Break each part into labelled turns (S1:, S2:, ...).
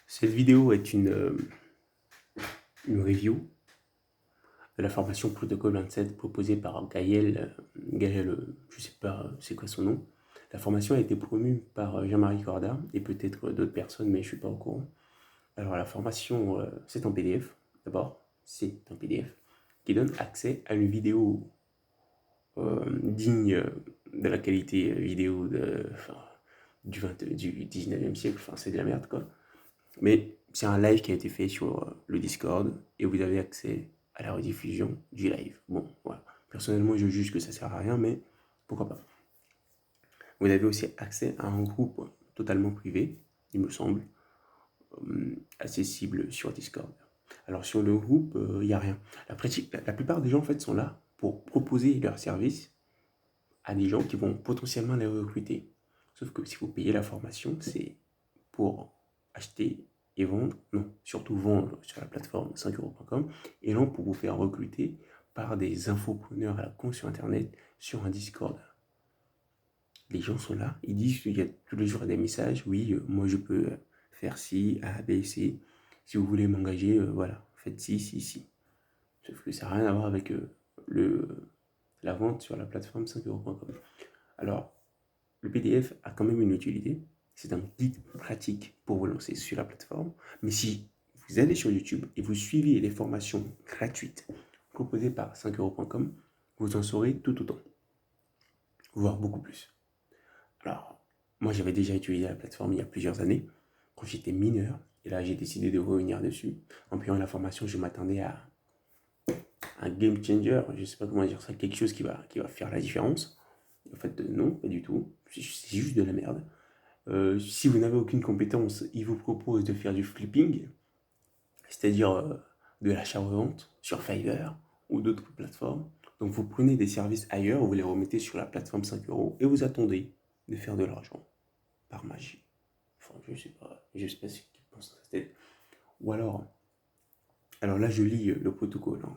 S1: Cette vidéo est une review de la formation Protocol 27 proposée par Gaël, je sais pas c'est quoi son nom. La formation a été promue par Jean-Marie Corda et peut-être d'autres personnes, mais je suis pas au courant. Alors la formation, c'est en PDF, d'abord, c'est un PDF qui donne accès à une vidéo digne de la qualité vidéo du 19e siècle, enfin c'est de la merde quoi. Mais c'est un live qui a été fait sur le Discord et vous avez accès à la rediffusion du live. Bon, voilà. Personnellement, je juge que ça sert à rien, mais pourquoi pas. Vous avez aussi accès à un groupe totalement privé, il me semble, accessible sur Discord. Alors sur le groupe, il n'y a rien. La plupart des gens en fait sont là pour proposer leurs services à des gens qui vont potentiellement les recruter. Sauf que si vous payez la formation, c'est pour acheter et vendre, non, surtout vendre sur la plateforme 5euros.com, et non pour vous faire recruter par des infopreneurs à la con sur Internet sur un Discord. Les gens sont là, ils disent qu'il y a tous les jours des messages, oui, moi je peux faire ci, A, B, C, si vous voulez m'engager, voilà, faites ci, ci, ci. Sauf que ça n'a rien à voir avec la vente sur la plateforme 5euros.com. Alors, le PDF a quand même une utilité. C'est un guide pratique pour vous lancer sur la plateforme. Mais si vous allez sur YouTube et vous suivez les formations gratuites proposées par 5euros.com, vous en saurez tout autant, voire beaucoup plus. Alors, moi j'avais déjà utilisé la plateforme il y a plusieurs années, quand j'étais mineur, et là j'ai décidé de revenir dessus. En payant la formation, je m'attendais à un game changer, je ne sais pas comment dire ça, quelque chose qui va faire la différence. En fait, non, pas du tout. C'est juste de la merde. Si vous n'avez aucune compétence, il vous propose de faire du flipping, c'est-à-dire de l'achat-revente sur Fiverr ou d'autres plateformes. Donc vous prenez des services ailleurs, vous les remettez sur la plateforme 5 euros et vous attendez de faire de l'argent par magie. Enfin, je sais pas ce qu'il pense dans sa tête. Ou alors là je lis le protocole, hein.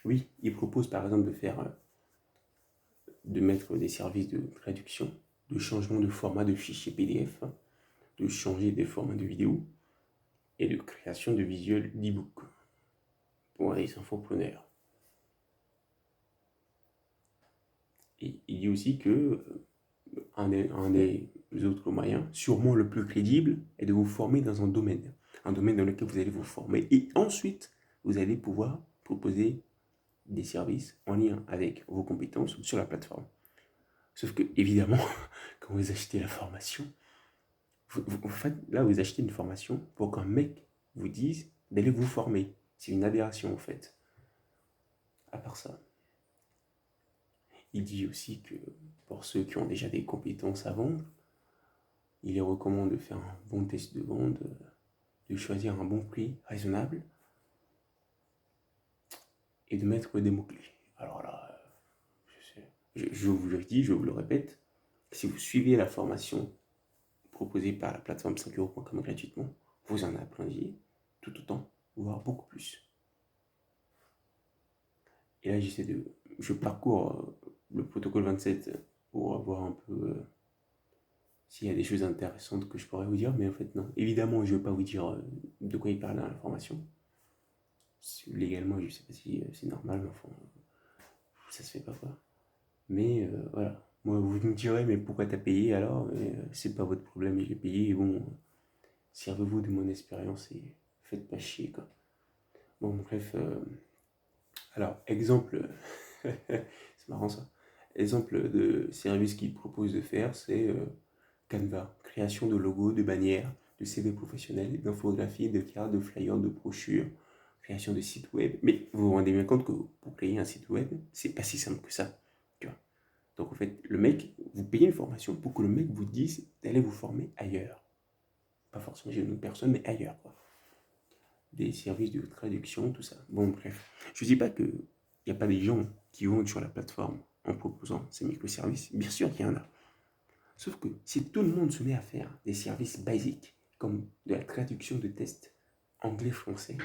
S1: Oui, il propose par exemple de mettre des services de traduction, de changement de format de fichier PDF, de changer des formats de vidéo et de création de visuels d'e-book pour les infopreneurs. Et il dit aussi que un des autres moyens, sûrement le plus crédible, est de vous former dans un domaine dans lequel vous allez vous former et ensuite vous allez pouvoir proposer des services en lien avec vos compétences sur la plateforme. Sauf que, évidemment, quand vous achetez la formation, en fait, là, vous achetez une formation pour qu'un mec vous dise d'aller vous former. C'est une aberration, en fait. À part ça, il dit aussi que pour ceux qui ont déjà des compétences à vendre, il les recommande de faire un bon test de vente, de choisir un bon prix raisonnable et de mettre des mots-clés. Alors là, je vous le dis, je vous le répète, si vous suivez la formation proposée par la plateforme 5euros.com gratuitement, vous en apprendiez tout autant, voire beaucoup plus. Et là, je parcours le protocole 27 pour voir un peu s'il y a des choses intéressantes que je pourrais vous dire, mais en fait, non. Évidemment, je ne vais pas vous dire de quoi il parle dans l'information. Légalement, je ne sais pas si c'est normal, mais enfin, ça se fait pas quoi. Mais voilà. Moi, vous me direz, mais pourquoi t'as payé alors? C'est pas votre problème, j'ai payé. Et bon, servez-vous de mon expérience et faites pas chier quoi. Bon, bref. Alors, exemple, c'est marrant ça. Exemple de service qu'il propose de faire, c'est Canva, création de logos, de bannières, de CV professionnels, d'infographies, de cartes, de flyers, de brochures, création de sites web. Mais vous vous rendez bien compte que pour créer un site web, c'est pas si simple que ça. Tu vois. Donc en fait, le mec, vous payez une formation pour que le mec vous dise d'aller vous former ailleurs. Pas forcément chez une autre personne, mais ailleurs. Quoi. Des services de traduction, tout ça. Bon, bref. Je dis pas qu'il n'y a pas des gens qui vont sur la plateforme en proposant ces microservices. Bien sûr qu'il y en a. Sauf que si tout le monde se met à faire des services basiques, comme de la traduction de tests anglais-français,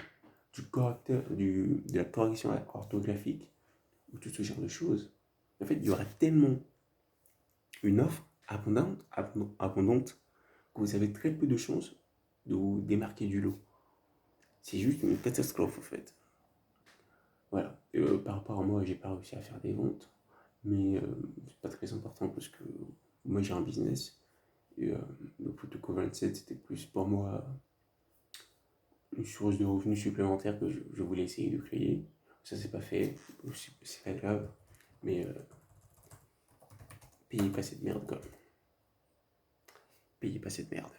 S1: de la correction orthographique, ou tout ce genre de choses, en fait, il y aura tellement une offre abondante que vous avez très peu de chances de vous démarquer du lot. C'est juste une catastrophe en fait. Voilà. Par rapport à moi, j'ai pas réussi à faire des ventes, mais c'est pas très important parce que moi j'ai un business. Et le protocole 27, c'était plus pour moi une source de revenus supplémentaire que je voulais essayer de créer. Ça, c'est pas fait, c'est pas grave, mais payez pas cette merde, quoi. Payez pas cette merde.